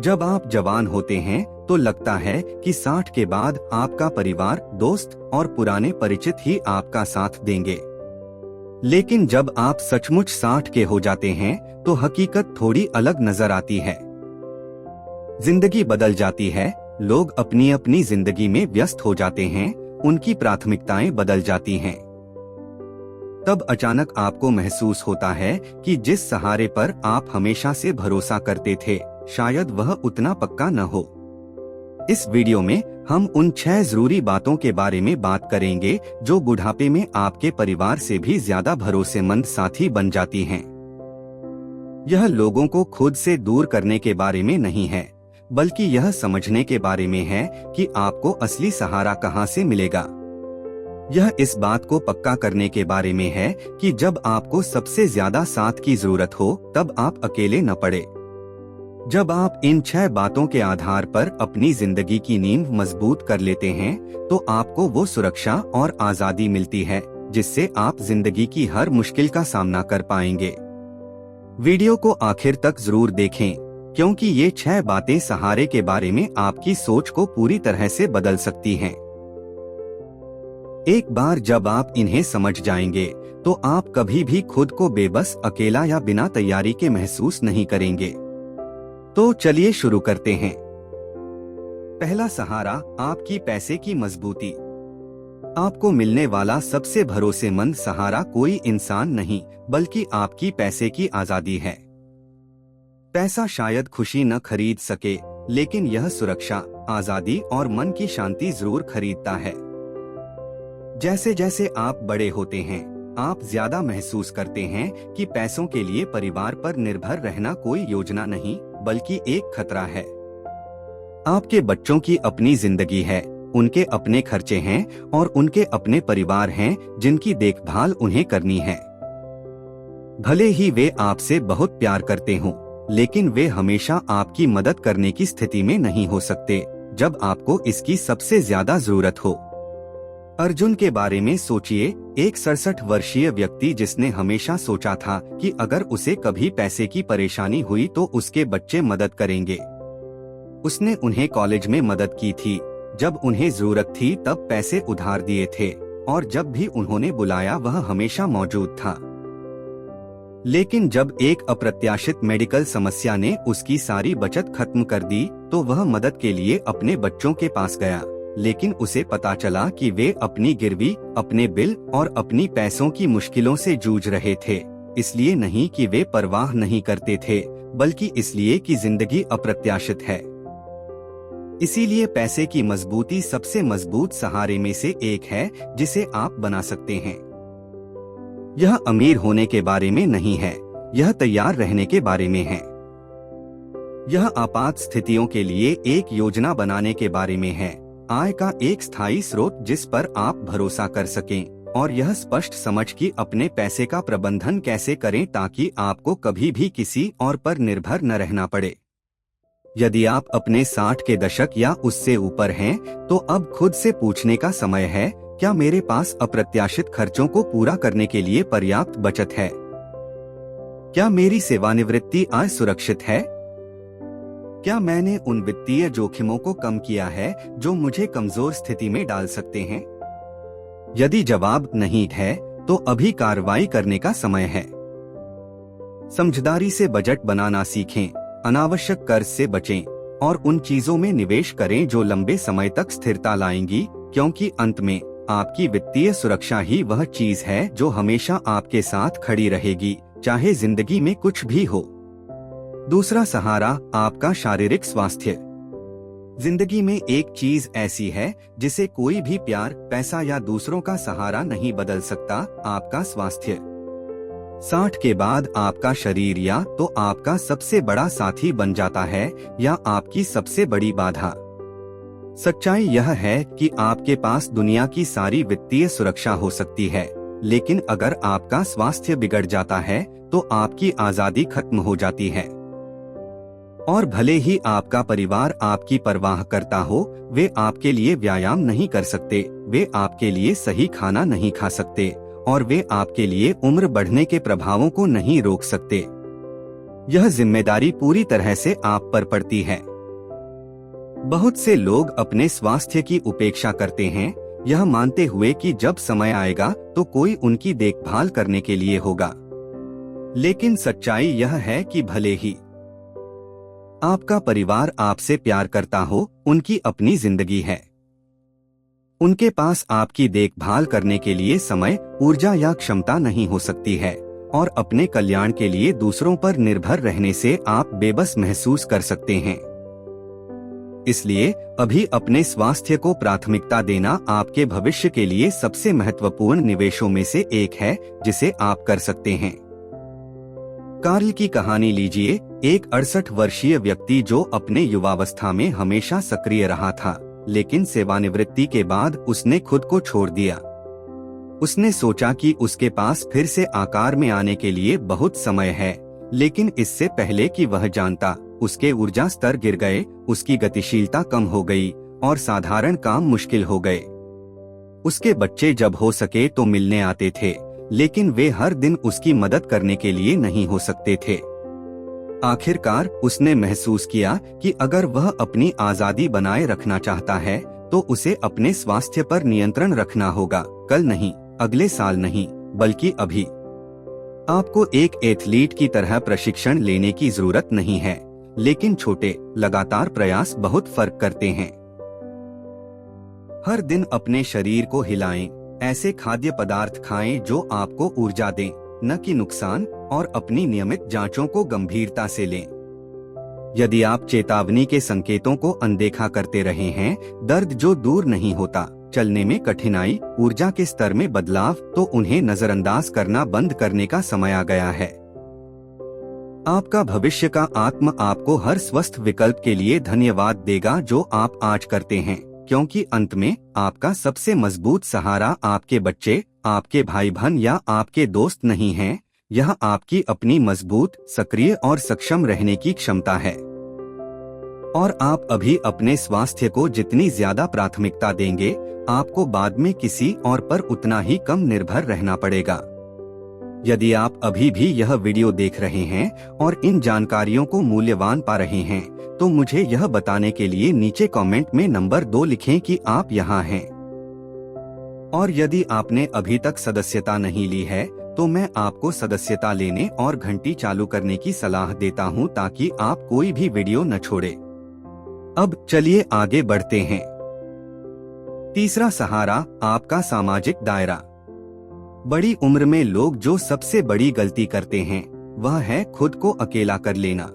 जब आप जवान होते हैं तो लगता है कि 60 के बाद आपका परिवार, दोस्त और पुराने परिचित ही आपका साथ देंगे। लेकिन जब आप सचमुच 60 के हो जाते हैं तो हकीकत थोड़ी अलग नजर आती है। जिंदगी बदल जाती है, लोग अपनी अपनी जिंदगी में व्यस्त हो जाते हैं, उनकी प्राथमिकताएं बदल जाती हैं। तब अचानक आपको महसूस होता है कि जिस सहारे पर आप हमेशा से भरोसा करते थे, शायद वह उतना पक्का न हो। इस वीडियो में हम उन 6 जरूरी बातों के बारे में बात करेंगे जो बुढ़ापे में आपके परिवार से भी ज्यादा भरोसेमंद साथी बन जाती हैं। यह लोगों को खुद से दूर करने के बारे में नहीं है, बल्कि यह समझने के बारे में है कि आपको असली सहारा कहां से मिलेगा। यह इस बात को पक्का करने के बारे में है कि जब आपको सबसे ज्यादा साथ की जरूरत हो तब आप अकेले न पड़े। जब आप इन 6 बातों के आधार पर अपनी जिंदगी की नींव मजबूत कर लेते हैं तो आपको वो सुरक्षा और आजादी मिलती है जिससे आप जिंदगी की हर मुश्किल का सामना कर पाएंगे। वीडियो को आखिर तक जरूर देखें, क्योंकि ये 6 बातें सहारे के बारे में आपकी सोच को पूरी तरह से बदल सकती हैं। एक बार जब आप इन्हें समझ जाएंगे तो आप कभी भी खुद को बेबस, अकेला या बिना तैयारी के महसूस नहीं करेंगे। तो चलिए शुरू करते हैं। पहला सहारा, आपकी पैसे की मजबूती। आपको मिलने वाला सबसे भरोसेमंद सहारा कोई इंसान नहीं, बल्कि आपकी पैसे की आजादी है। पैसा शायद खुशी न खरीद सके, लेकिन यह सुरक्षा, आजादी और मन की शांति जरूर खरीदता है। जैसे जैसे आप बड़े होते हैं, आप ज्यादा महसूस करते हैं कि पैसों के लिए परिवार पर निर्भर रहना कोई योजना नहीं, बल्कि एक खतरा है। आपके बच्चों की अपनी जिंदगी है, उनके अपने खर्चे हैं और उनके अपने परिवार हैं जिनकी देखभाल उन्हें करनी है। भले ही वे आपसे बहुत प्यार करते हों, लेकिन वे हमेशा आपकी मदद करने की स्थिति में नहीं हो सकते जब आपको इसकी सबसे ज्यादा जरूरत हो। अर्जुन के बारे में सोचिए, एक 67 वर्षीय व्यक्ति जिसने हमेशा सोचा था कि अगर उसे कभी पैसे की परेशानी हुई तो उसके बच्चे मदद करेंगे। उसने उन्हें कॉलेज में मदद की थी, जब उन्हें जरूरत थी तब पैसे उधार दिए थे, और जब भी उन्होंने बुलाया वह हमेशा मौजूद था। लेकिन जब एक अप्रत्याशित मेडिकल समस्या ने उसकी सारी बचत खत्म कर दी तो वह मदद के लिए अपने बच्चों के पास गया, लेकिन उसे पता चला कि वे अपनी गिरवी, अपने बिल और अपनी पैसों की मुश्किलों से जूझ रहे थे। इसलिए नहीं कि वे परवाह नहीं करते थे, बल्कि इसलिए कि जिंदगी अप्रत्याशित है। इसीलिए पैसे की मजबूती सबसे मजबूत सहारे में से एक है जिसे आप बना सकते हैं। यह अमीर होने के बारे में नहीं है, यह तैयार रहने के बारे में है। यह आपात स्थितियों के लिए एक योजना बनाने के बारे में है, आय का एक स्थायी स्रोत जिस पर आप भरोसा कर सकें, और यह स्पष्ट समझ कि अपने पैसे का प्रबंधन कैसे करें ताकि आपको कभी भी किसी और पर निर्भर न रहना पड़े। यदि आप अपने 60 के दशक या उससे ऊपर हैं, तो अब खुद से पूछने का समय है, क्या मेरे पास अप्रत्याशित खर्चों को पूरा करने के लिए पर्याप्त बचत है? क्या मेरी सेवानिवृत्ति आय सुरक्षित है? क्या मैंने उन वित्तीय जोखिमों को कम किया है जो मुझे कमजोर स्थिति में डाल सकते हैं? यदि जवाब नहीं है, तो अभी कार्रवाई करने का समय है। समझदारी से बजट बनाना सीखें, अनावश्यक कर्ज से बचें और उन चीजों में निवेश करें जो लंबे समय तक स्थिरता लाएंगी, क्योंकि अंत में आपकी वित्तीय सुरक्षा ही वह चीज है जो हमेशा आपके साथ खड़ी रहेगी, चाहे जिंदगी में कुछ भी हो। दूसरा सहारा, आपका शारीरिक स्वास्थ्य। जिंदगी में एक चीज ऐसी है जिसे कोई भी प्यार, पैसा या दूसरों का सहारा नहीं बदल सकता, आपका स्वास्थ्य। 60 के बाद आपका शरीर या तो आपका सबसे बड़ा साथी बन जाता है या आपकी सबसे बड़ी बाधा। सच्चाई यह है कि आपके पास दुनिया की सारी वित्तीय सुरक्षा हो सकती है, लेकिन अगर आपका स्वास्थ्य बिगड़ जाता है तो आपकी आजादी खत्म हो जाती है। और भले ही आपका परिवार आपकी परवाह करता हो, वे आपके लिए व्यायाम नहीं कर सकते, वे आपके लिए सही खाना नहीं खा सकते और वे आपके लिए उम्र बढ़ने के प्रभावों को नहीं रोक सकते। यह जिम्मेदारी पूरी तरह से आप पर पड़ती है। बहुत से लोग अपने स्वास्थ्य की उपेक्षा करते हैं, यह मानते हुए कि जब समय आएगा तो कोई उनकी देखभाल करने के लिए होगा। लेकिन सच्चाई यह है कि भले ही आपका परिवार आपसे प्यार करता हो, उनकी अपनी जिंदगी है। उनके पास आपकी देखभाल करने के लिए समय, ऊर्जा या क्षमता नहीं हो सकती है, और अपने कल्याण के लिए दूसरों पर निर्भर रहने से आप बेबस महसूस कर सकते हैं। इसलिए अभी अपने स्वास्थ्य को प्राथमिकता देना आपके भविष्य के लिए सबसे महत्वपूर्ण निवेशों में से एक है जिसे आप कर सकते हैं। कार्ल की कहानी लीजिए, एक 68 वर्षीय व्यक्ति जो अपने युवावस्था में हमेशा सक्रिय रहा था, लेकिन सेवानिवृत्ति के बाद उसने खुद को छोड़ दिया। उसने सोचा कि उसके पास फिर से आकार में आने के लिए बहुत समय है, लेकिन इससे पहले कि वह जानता, उसके ऊर्जा स्तर गिर गए, उसकी गतिशीलता कम हो गई और साधारण काम मुश्किल हो गए। उसके बच्चे जब हो सके तो मिलने आते थे, लेकिन वे हर दिन उसकी मदद करने के लिए नहीं हो सकते थे। आखिरकार उसने महसूस किया कि अगर वह अपनी आजादी बनाए रखना चाहता है तो उसे अपने स्वास्थ्य पर नियंत्रण रखना होगा, कल नहीं, अगले साल नहीं, बल्कि अभी। आपको एक एथलीट की तरह प्रशिक्षण लेने की जरूरत नहीं है, लेकिन छोटे, लगातार प्रयास बहुत फर्क करते हैं। हर दिन अपने शरीर को हिलाएं, ऐसे खाद्य पदार्थ खाएं जो आपको ऊर्जा दें, न कि नुकसान, और अपनी नियमित जांचों को गंभीरता से लें। यदि आप चेतावनी के संकेतों को अनदेखा करते रहे हैं, दर्द जो दूर नहीं होता, चलने में कठिनाई, ऊर्जा के स्तर में बदलाव, तो उन्हें नजरअंदाज करना बंद करने का समय आ गया है। आपका भविष्य का आत्मा आपको हर स्वस्थ विकल्प के लिए धन्यवाद देगा जो आप आज करते हैं, क्योंकि अंत में आपका सबसे मजबूत सहारा आपके बच्चे, आपके भाई बहन या आपके दोस्त नहीं हैं, यह आपकी अपनी मजबूत, सक्रिय और सक्षम रहने की क्षमता है। और आप अभी अपने स्वास्थ्य को जितनी ज्यादा प्राथमिकता देंगे, आपको बाद में किसी और पर उतना ही कम निर्भर रहना पड़ेगा। यदि आप अभी भी यह वीडियो देख रहे हैं और इन जानकारियों को मूल्यवान पा रहे हैं, तो मुझे यह बताने के लिए नीचे कमेंट में नंबर 2 लिखें कि आप यहाँ हैं। और यदि आपने अभी तक सदस्यता नहीं ली है, तो मैं आपको सदस्यता लेने और घंटी चालू करने की सलाह देता हूँ ताकि आप कोई भी वीडियो न छोड़े। अब चलिए आगे बढ़ते हैं। तीसरा सहारा, आपका सामाजिक दायरा। बड़ी उम्र में लोग जो सबसे बड़ी गलती करते हैं, वह है खुद को अकेला कर लेना।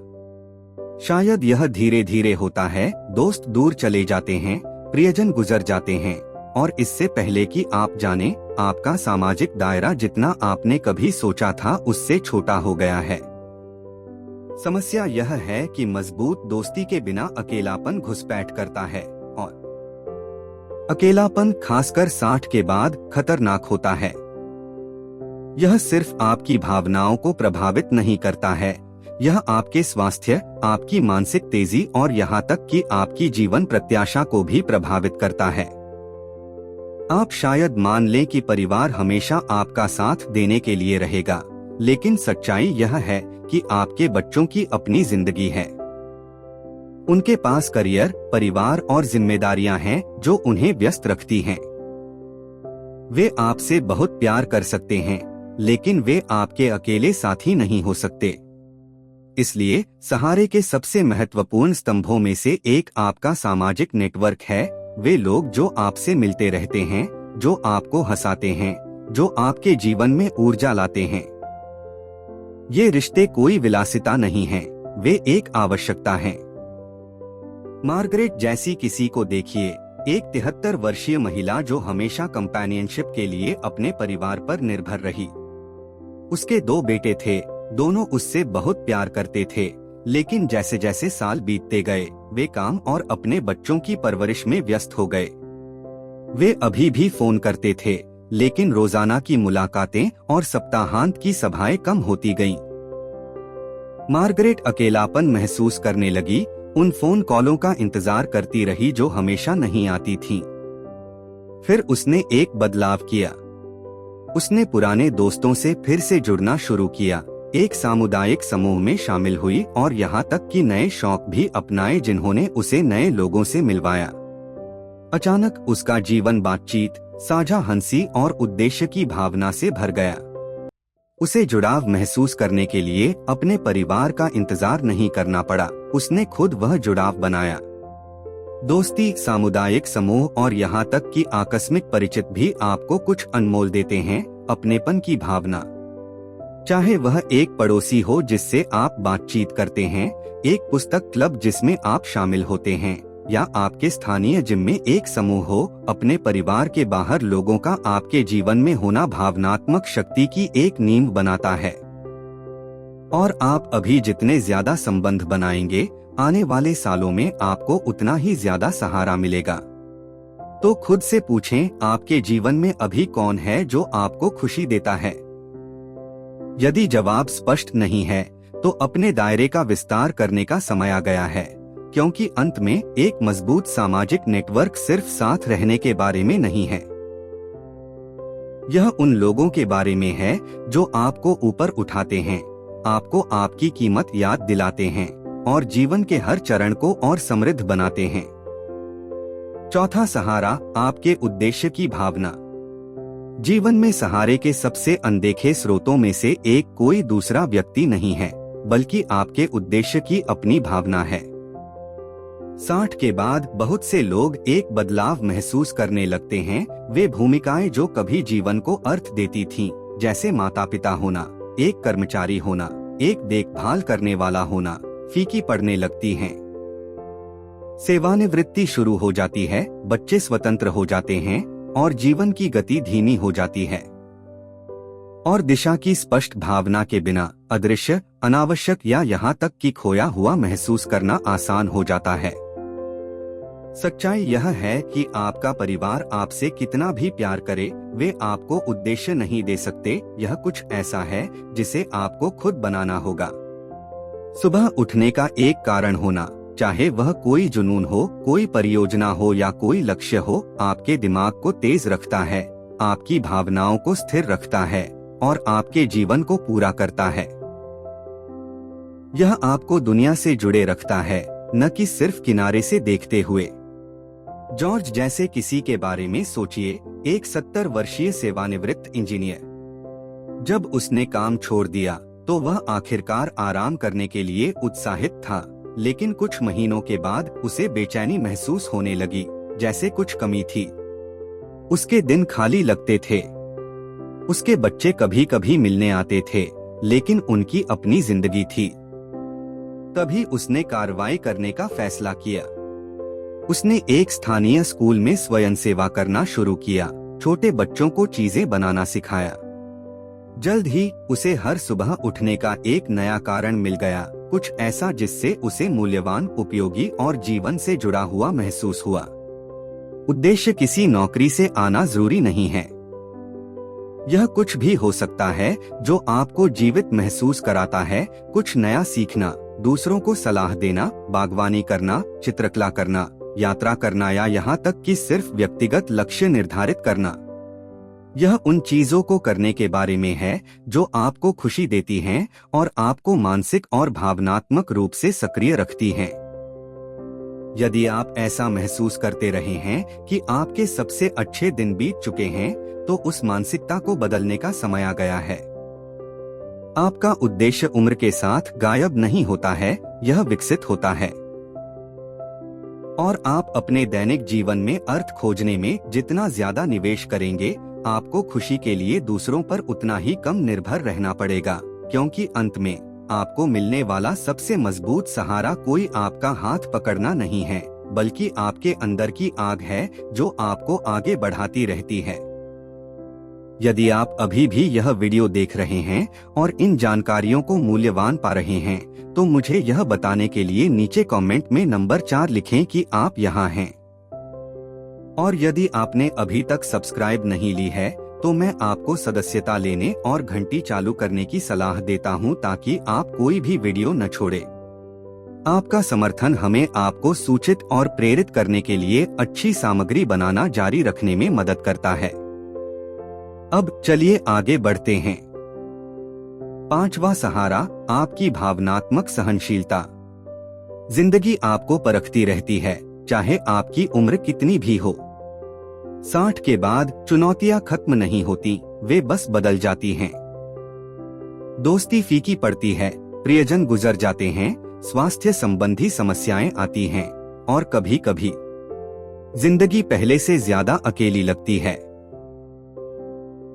शायद यह धीरे धीरे होता है, दोस्त दूर चले जाते हैं, प्रियजन गुजर जाते हैं, और इससे पहले कि आप जाने, आपका सामाजिक दायरा जितना आपने कभी सोचा था उससे छोटा हो गया है। समस्या यह है कि मजबूत दोस्ती के बिना अकेलापन घुसपैठ करता है, और अकेलापन खासकर 60 के बाद खतरनाक होता है। यह सिर्फ आपकी भावनाओं को प्रभावित नहीं करता है, यह आपके स्वास्थ्य, आपकी मानसिक तेजी और यहाँ तक कि आपकी जीवन प्रत्याशा को भी प्रभावित करता है। आप शायद मान लें कि परिवार हमेशा आपका साथ देने के लिए रहेगा, लेकिन सच्चाई यह है कि आपके बच्चों की अपनी जिंदगी है। उनके पास करियर, परिवार और जिम्मेदारियां हैं जो उन्हें व्यस्त रखती हैं। वे आपसे बहुत प्यार कर सकते हैं, लेकिन वे आपके अकेले साथी नहीं हो सकते। इसलिए सहारे के सबसे महत्वपूर्ण स्तंभों में से एक आपका सामाजिक नेटवर्क है। वे लोग जो आपसे मिलते रहते हैं, जो आपको हंसाते हैं, जो आपके जीवन में ऊर्जा लाते हैं। ये रिश्ते कोई विलासिता नहीं हैं, वे एक आवश्यकता हैं। मार्गरेट जैसी किसी को देखिए, एक 73 वर्षीय महिला जो हमेशा कंपेनियनशिप के लिए अपने परिवार पर निर्भर रही। उसके 2 बेटे थे, दोनों उससे बहुत प्यार करते थे, लेकिन जैसे जैसे साल बीतते गए, वे काम और अपने बच्चों की परवरिश में व्यस्त हो गए। वे अभी भी फोन करते थे, लेकिन रोजाना की मुलाकातें और सप्ताहांत की सभाएं कम होती गईं। मार्गरेट अकेलापन महसूस करने लगी, उन फोन कॉलों का इंतजार करती रही जो हमेशा नहीं आती थीं। फिर उसने एक बदलाव किया। उसने पुराने दोस्तों से फिर से जुड़ना शुरू किया, एक सामुदायिक समूह में शामिल हुई और यहाँ तक कि नए शौक भी अपनाए जिन्होंने उसे नए लोगों से मिलवाया। अचानक उसका जीवन बातचीत, साझा हंसी और उद्देश्य की भावना से भर गया। उसे जुड़ाव महसूस करने के लिए अपने परिवार का इंतजार नहीं करना पड़ा, उसने खुद वह जुड़ाव बनाया। दोस्ती, सामुदायिक समूह और यहाँ तक कि आकस्मिक परिचित भी आपको कुछ अनमोल देते हैं। अपनेपन की भावना, चाहे वह एक पड़ोसी हो जिससे आप बातचीत करते हैं, एक पुस्तक क्लब जिसमें आप शामिल होते हैं, या आपके स्थानीय जिम में एक समूह हो, अपने परिवार के बाहर लोगों का आपके जीवन में होना भावनात्मक शक्ति की एक नींव बनाता है। और आप अभी जितने ज्यादा संबंध बनाएंगे, आने वाले सालों में आपको उतना ही ज्यादा सहारा मिलेगा। तो खुद से पूछें, आपके जीवन में अभी कौन है जो आपको खुशी देता है? यदि जवाब स्पष्ट नहीं है, तो अपने दायरे का विस्तार करने का समय आ गया है, क्योंकि अंत में एक मजबूत सामाजिक नेटवर्क सिर्फ साथ रहने के बारे में नहीं है। यह उन लोगों के बारे में है जो आपको ऊपर उठाते हैं, आपको आपकी कीमत याद दिलाते हैं और जीवन के हर चरण को और समृद्ध बनाते हैं। चौथा सहारा, आपके उद्देश्य की भावना। जीवन में सहारे के सबसे अनदेखे स्रोतों में से एक कोई दूसरा व्यक्ति नहीं है, बल्कि आपके उद्देश्य की अपनी भावना है। 60 के बाद बहुत से लोग एक बदलाव महसूस करने लगते हैं। वे भूमिकाएं जो कभी जीवन को अर्थ देती थीं, जैसे माता पिता होना, एक कर्मचारी होना, एक देखभाल करने वाला होना, फीकी पड़ने लगती हैं। सेवानिवृत्ति शुरू हो जाती है, बच्चे स्वतंत्र हो जाते हैं और जीवन की गति धीमी हो जाती है। और दिशा की स्पष्ट भावना के बिना अदृश्य, अनावश्यक या यहाँ तक कि खोया हुआ महसूस करना आसान हो जाता है। सच्चाई यह है कि आपका परिवार आपसे कितना भी प्यार करे, वे आपको उद्देश्य नहीं दे सकते। यह कुछ ऐसा है जिसे आपको खुद बनाना होगा। सुबह उठने का एक कारण होना, चाहे वह कोई जुनून हो, कोई परियोजना हो या कोई लक्ष्य हो, आपके दिमाग को तेज रखता है, आपकी भावनाओं को स्थिर रखता है और आपके जीवन को पूरा करता है। यह आपको दुनिया से जुड़े रखता है, न कि सिर्फ किनारे से देखते हुए। जॉर्ज जैसे किसी के बारे में सोचिए, एक 70 वर्षीय सेवानिवृत्त इंजीनियर। जब उसने काम छोड़ दिया तो वह आखिरकार आराम करने के लिए उत्साहित था, लेकिन कुछ महीनों के बाद उसे बेचैनी महसूस होने लगी, जैसे कुछ कमी थी। उसके दिन खाली लगते थे। उसके बच्चे कभी कभी मिलने आते थे, लेकिन उनकी अपनी जिंदगी थी। तभी उसने कार्रवाई करने का फैसला किया। उसने एक स्थानीय स्कूल में स्वयंसेवा करना शुरू किया, छोटे बच्चों को चीजें बनाना सिखाया। जल्द ही उसे हर सुबह उठने का एक नया कारण मिल गया, कुछ ऐसा जिससे उसे मूल्यवान, उपयोगी और जीवन से जुड़ा हुआ महसूस हुआ। उद्देश्य किसी नौकरी से आना जरूरी नहीं है। यह कुछ भी हो सकता है जो आपको जीवित महसूस कराता है। कुछ नया सीखना, दूसरों को सलाह देना, बागवानी करना, चित्रकला करना, यात्रा करना या यहाँ तक कि सिर्फ व्यक्तिगत लक्ष्य निर्धारित करना। यह उन चीजों को करने के बारे में है जो आपको खुशी देती हैं और आपको मानसिक और भावनात्मक रूप से सक्रिय रखती हैं। यदि आप ऐसा महसूस करते रहे हैं कि आपके सबसे अच्छे दिन बीत चुके हैं, तो उस मानसिकता को बदलने का समय आ गया है। आपका उद्देश्य उम्र के साथ गायब नहीं होता है, यह विकसित होता है। और आप अपने दैनिक जीवन में अर्थ खोजने में जितना ज्यादा निवेश करेंगे, आपको खुशी के लिए दूसरों पर उतना ही कम निर्भर रहना पड़ेगा, क्योंकि अंत में आपको मिलने वाला सबसे मजबूत सहारा कोई आपका हाथ पकड़ना नहीं है, बल्कि आपके अंदर की आग है जो आपको आगे बढ़ाती रहती है। यदि आप अभी भी यह वीडियो देख रहे हैं और इन जानकारियों को मूल्यवान पा रहे हैं, तो मुझे यह बताने के लिए नीचे कमेंट में नंबर 4 लिखें कि आप यहाँ हैं। और यदि आपने अभी तक सब्सक्राइब नहीं ली है, तो मैं आपको सदस्यता लेने और घंटी चालू करने की सलाह देता हूं, ताकि आप कोई भी वीडियो न छोड़े। आपका समर्थन हमें आपको सूचित और प्रेरित करने के लिए अच्छी सामग्री बनाना जारी रखने में मदद करता है। अब चलिए आगे बढ़ते हैं। पांचवा सहारा, आपकी भावनात्मक सहनशीलता। जिंदगी आपको परखती रहती है, चाहे आपकी उम्र कितनी भी हो। 60 के बाद चुनौतियां खत्म नहीं होती, वे बस बदल जाती हैं। दोस्ती फीकी पड़ती है, प्रियजन गुजर जाते हैं, स्वास्थ्य संबंधी समस्याएं आती हैं, और कभी कभी जिंदगी पहले से ज्यादा अकेली लगती है।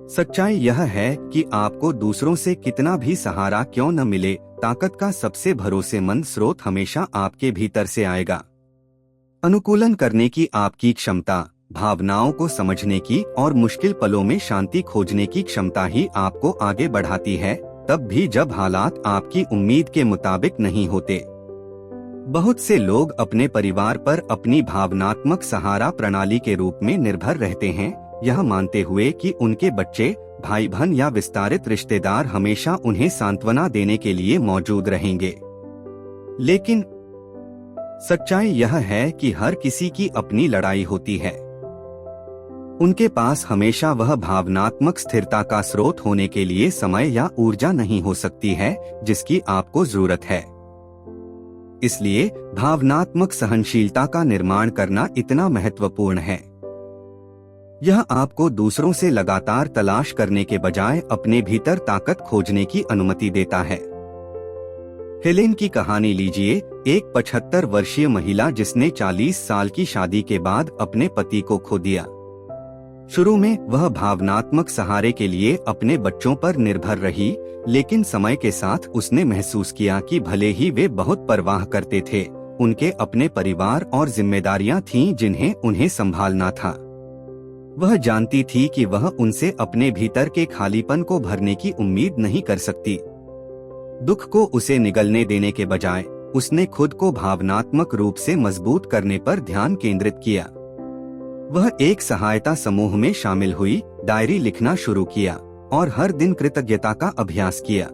सच्चाई यह है कि आपको दूसरों से कितना भी सहारा क्यों न मिले, ताकत का सबसे भरोसेमंद स्रोत हमेशा आपके भीतर से आएगा। अनुकूलन करने की आपकी क्षमता, भावनाओं को समझने की और मुश्किल पलों में शांति खोजने की क्षमता ही आपको आगे बढ़ाती है, तब भी जब हालात आपकी उम्मीद के मुताबिक नहीं होते। बहुत से लोग अपने परिवार पर अपनी भावनात्मक सहारा प्रणाली के रूप में निर्भर रहते हैं, यह मानते हुए कि उनके बच्चे, भाई बहन या विस्तारित रिश्तेदार हमेशा उन्हें सांत्वना देने के लिए मौजूद रहेंगे। लेकिन सच्चाई यह है कि हर किसी की अपनी लड़ाई होती है। उनके पास हमेशा वह भावनात्मक स्थिरता का स्रोत होने के लिए समय या ऊर्जा नहीं हो सकती है जिसकी आपको जरूरत है। इसलिए भावनात्मक सहनशीलता का निर्माण करना इतना महत्वपूर्ण है। यह आपको दूसरों से लगातार तलाश करने के बजाय अपने भीतर ताकत खोजने की अनुमति देता है। हेलेन की कहानी लीजिए, एक 75 वर्षीय महिला जिसने 40 साल की शादी के बाद अपने पति को खो दिया। शुरू में वह भावनात्मक सहारे के लिए अपने बच्चों पर निर्भर रही, लेकिन समय के साथ उसने महसूस किया कि भले ही वे बहुत परवाह करते थे, उनके अपने परिवार और जिम्मेदारियां थीं जिन्हें उन्हें संभालना था। वह जानती थी कि वह उनसे अपने भीतर के खालीपन को भरने की उम्मीद नहीं कर सकती। दुख को उसे निगलने देने के बजाय उसने खुद को भावनात्मक रूप से मजबूत करने पर ध्यान केंद्रित किया। वह एक सहायता समूह में शामिल हुई, डायरी लिखना शुरू किया और हर दिन कृतज्ञता का अभ्यास किया।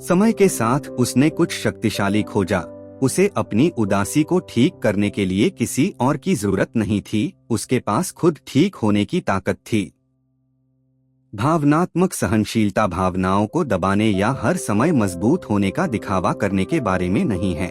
समय के साथ उसने कुछ शक्तिशाली खोजा। उसे अपनी उदासी को ठीक करने के लिए किसी और की जरूरत नहीं थी, उसके पास खुद ठीक होने की ताकत थी। भावनात्मक सहनशीलता भावनाओं को दबाने या हर समय मजबूत होने का दिखावा करने के बारे में नहीं है।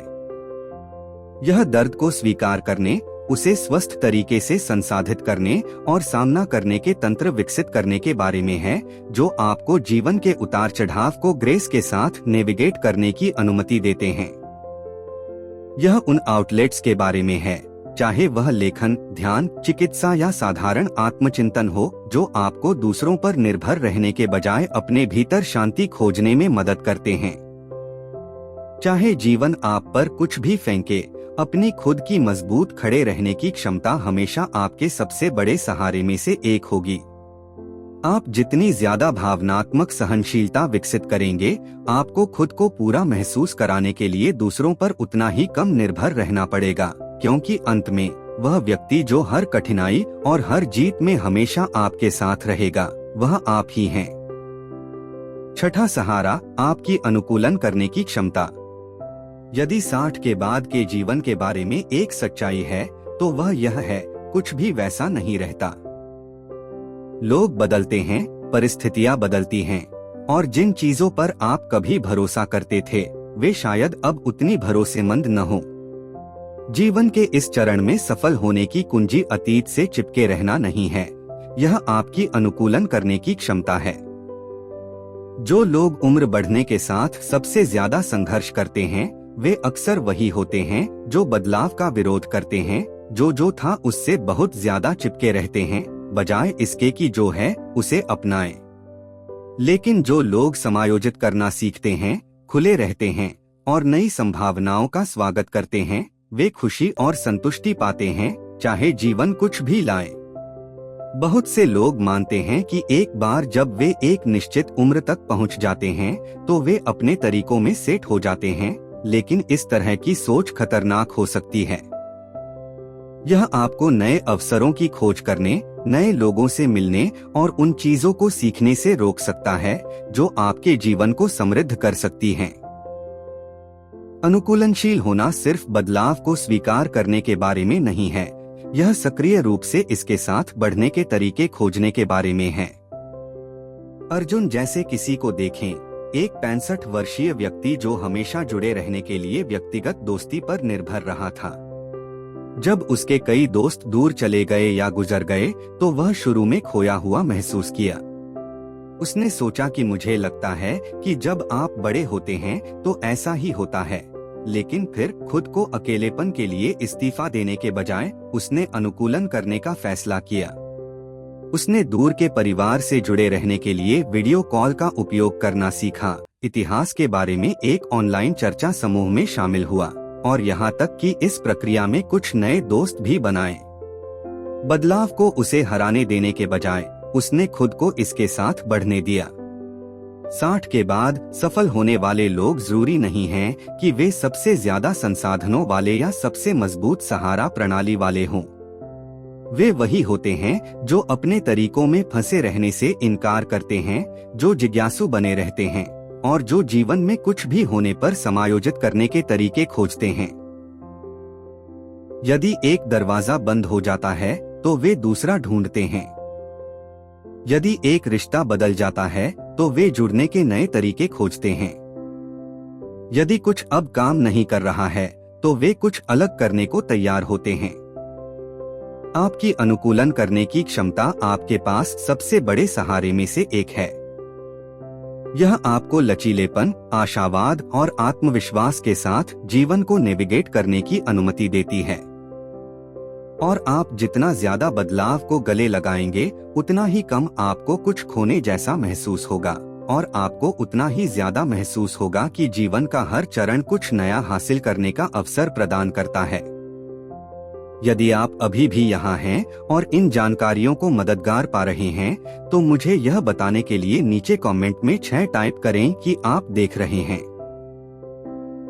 यह दर्द को स्वीकार करने, उसे स्वस्थ तरीके से संसाधित करने और सामना करने के तंत्र विकसित करने के बारे में है, जो आपको जीवन के उतार चढ़ाव को ग्रेस के साथ नेविगेट करने की अनुमति देते हैं। यह उन आउटलेट्स के बारे में है, चाहे वह लेखन, ध्यान, चिकित्सा या साधारण आत्मचिंतन हो, जो आपको दूसरों पर निर्भर रहने के बजाय अपने भीतर शांति खोजने में मदद करते हैं। चाहे जीवन आप पर कुछ भी फेंके, अपनी खुद की मजबूत खड़े रहने की क्षमता हमेशा आपके सबसे बड़े सहारे में से एक होगी। आप जितनी ज्यादा भावनात्मक सहनशीलता विकसित करेंगे, आपको खुद को पूरा महसूस कराने के लिए दूसरों पर उतना ही कम निर्भर रहना पड़ेगा, क्योंकि अंत में वह व्यक्ति जो हर कठिनाई और हर जीत में हमेशा आपके साथ रहेगा, वह आप ही हैं। छठा सहारा, आपकी अनुकूलन करने की क्षमता। यदि 60 के बाद के जीवन के बारे में एक सच्चाई है, तो वह यह है, कुछ भी वैसा नहीं रहता। लोग बदलते हैं, परिस्थितियां बदलती हैं, और जिन चीजों पर आप कभी भरोसा करते थे, वे शायद अब उतनी भरोसेमंद न हो। जीवन के इस चरण में सफल होने की कुंजी अतीत से चिपके रहना नहीं है, यह आपकी अनुकूलन करने की क्षमता है। जो लोग उम्र बढ़ने के साथ सबसे ज्यादा संघर्ष करते हैं, वे अक्सर वही होते हैं जो बदलाव का विरोध करते हैं, जो था उससे बहुत ज्यादा चिपके रहते हैं, बजाय इसके कि जो है उसे अपनाएं। लेकिन जो लोग समायोजित करना सीखते हैं, खुले रहते हैं और नई संभावनाओं का स्वागत करते हैं, वे खुशी और संतुष्टि पाते हैं, चाहे जीवन कुछ भी लाए। बहुत से लोग मानते हैं कि एक बार जब वे एक निश्चित उम्र तक पहुंच जाते हैं, तो वे अपने तरीकों में सेट हो जाते हैं, लेकिन इस तरह की सोच खतरनाक हो सकती है। यह आपको नए अवसरों की खोज करने, नए लोगों से मिलने और उन चीजों को सीखने से रोक सकता है जो आपके जीवन को समृद्ध कर सकती हैं। अनुकूलनशील होना सिर्फ बदलाव को स्वीकार करने के बारे में नहीं है, यह सक्रिय रूप से इसके साथ बढ़ने के तरीके खोजने के बारे में है। अर्जुन जैसे किसी को देखें एक 65 वर्षीय व्यक्ति जो हमेशा जुड़े रहने के लिए व्यक्तिगत दोस्ती पर निर्भर रहा था। जब उसके कई दोस्त दूर चले गए या गुजर गए तो वह शुरू में खोया हुआ महसूस किया। उसने सोचा कि मुझे लगता है कि जब आप बड़े होते हैं तो ऐसा ही होता है, लेकिन फिर खुद को अकेलेपन के लिए इस्तीफा देने के बजाय उसने अनुकूलन करने का फैसला किया। उसने दूर के परिवार से जुड़े रहने के लिए वीडियो कॉल का उपयोग करना सीखा, इतिहास के बारे में एक ऑनलाइन चर्चा समूह में शामिल हुआ और यहाँ तक कि इस प्रक्रिया में कुछ नए दोस्त भी बनाए। बदलाव को उसे हराने देने के बजाय उसने खुद को इसके साथ बढ़ने दिया। 60 के बाद सफल होने वाले लोग जरूरी नहीं हैं कि वे सबसे ज्यादा संसाधनों वाले या सबसे मजबूत सहारा प्रणाली वाले हों। वे वही होते हैं जो अपने तरीकों में फंसे रहने से इनकार करते हैं, जो जिज्ञासु बने रहते हैं और जो जीवन में कुछ भी होने पर समायोजित करने के तरीके खोजते हैं। यदि एक दरवाजा बंद हो जाता है तो वे दूसरा ढूंढते हैं। यदि एक रिश्ता बदल जाता है तो वे जुड़ने के नए तरीके खोजते हैं। यदि कुछ अब काम नहीं कर रहा है तो वे कुछ अलग करने को तैयार होते हैं। आपकी अनुकूलन करने की क्षमता आपके पास सबसे बड़े सहारे में से एक है। यह आपको लचीलेपन, आशावाद और आत्मविश्वास के साथ जीवन को नेविगेट करने की अनुमति देती है। और आप जितना ज्यादा बदलाव को गले लगाएंगे उतना ही कम आपको कुछ खोने जैसा महसूस होगा और आपको उतना ही ज्यादा महसूस होगा कि जीवन का हर चरण कुछ नया हासिल करने का अवसर प्रदान करता है। यदि आप अभी भी यहाँ हैं और इन जानकारियों को मददगार पा रहे हैं तो मुझे यह बताने के लिए नीचे कमेंट में 6 टाइप करें कि आप देख रहे हैं।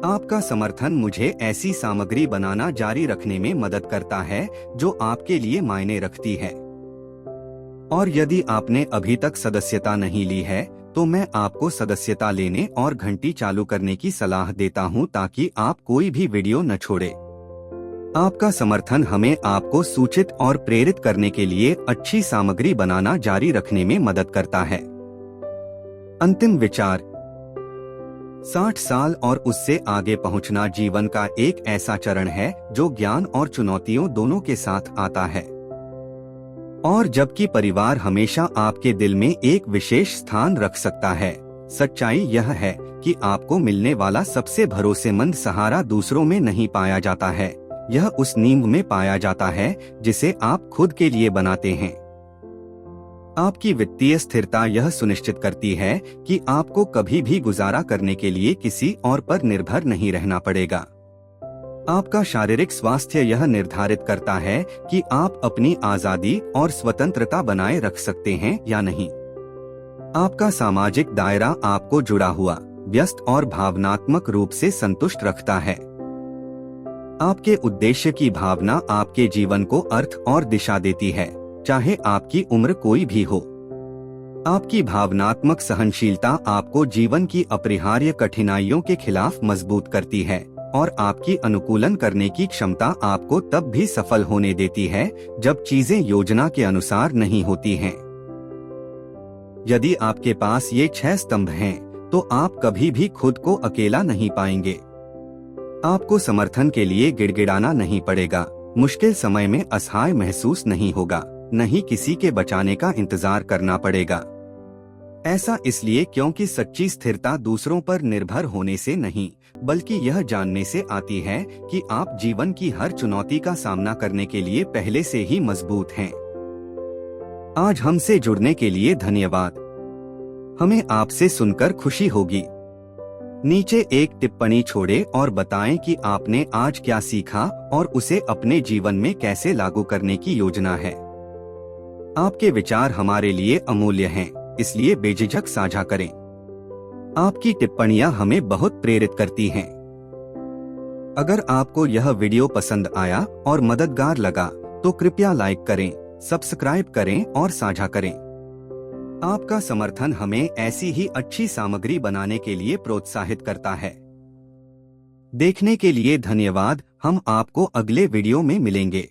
आपका समर्थन मुझे ऐसी सामग्री बनाना जारी रखने में मदद करता है जो आपके लिए मायने रखती है। और यदि आपने अभी तक सदस्यता नहीं ली है तो मैं आपको सदस्यता लेने और घंटी चालू करने की सलाह देता हूं ताकि आप कोई भी वीडियो न छोड़े। आपका समर्थन हमें आपको सूचित और प्रेरित करने के लिए अच्छी सामग्री बनाना जारी रखने में मदद करता है। अंतिम विचार, 60 साल और उससे आगे पहुंचना जीवन का एक ऐसा चरण है जो ज्ञान और चुनौतियों दोनों के साथ आता है। और जबकि परिवार हमेशा आपके दिल में एक विशेष स्थान रख सकता है, सच्चाई यह है कि आपको मिलने वाला सबसे भरोसेमंद सहारा दूसरों में नहीं पाया जाता है, यह उस नींव में पाया जाता है जिसे आप खुद के लिए बनाते हैं। आपकी वित्तीय स्थिरता यह सुनिश्चित करती है कि आपको कभी भी गुजारा करने के लिए किसी और पर निर्भर नहीं रहना पड़ेगा। आपका शारीरिक स्वास्थ्य यह निर्धारित करता है कि आप अपनी आजादी और स्वतंत्रता बनाए रख सकते हैं या नहीं। आपका सामाजिक दायरा आपको जुड़ा हुआ, व्यस्त और भावनात्मक रूप से संतुष्ट रखता है। आपके उद्देश्य की भावना आपके जीवन को अर्थ और दिशा देती है, चाहे आपकी उम्र कोई भी हो। आपकी भावनात्मक सहनशीलता आपको जीवन की अपरिहार्य कठिनाइयों के खिलाफ मजबूत करती है और आपकी अनुकूलन करने की क्षमता आपको तब भी सफल होने देती है जब चीजें योजना के अनुसार नहीं होती हैं। यदि आपके पास ये 6 स्तंभ हैं, तो आप कभी भी खुद को अकेला नहीं पाएंगे। आपको समर्थन के लिए गिड़गिड़ाना नहीं पड़ेगा, मुश्किल समय में असहाय महसूस नहीं होगा, न ही किसी के बचाने का इंतजार करना पड़ेगा। ऐसा इसलिए क्योंकि सच्ची स्थिरता दूसरों पर निर्भर होने से नहीं, बल्कि यह जानने से आती है कि आप जीवन की हर चुनौती का सामना करने के लिए पहले से ही मजबूत हैं। आज हमसे जुड़ने के लिए धन्यवाद। हमें आपसे सुनकर खुशी होगी। नीचे एक टिप्पणी छोड़ें और बताएं कि आपने आज क्या सीखा और उसे अपने जीवन में कैसे लागू करने की योजना है। आपके विचार हमारे लिए अमूल्य हैं, इसलिए बेझिझक साझा करें। आपकी टिप्पणियां हमें बहुत प्रेरित करती हैं। अगर आपको यह वीडियो पसंद आया और मददगार लगा तो कृपया लाइक करें, सब्सक्राइब करें और साझा करें। आपका समर्थन हमें ऐसी ही अच्छी सामग्री बनाने के लिए प्रोत्साहित करता है। देखने के लिए धन्यवाद। हम आपको अगले वीडियो में मिलेंगे।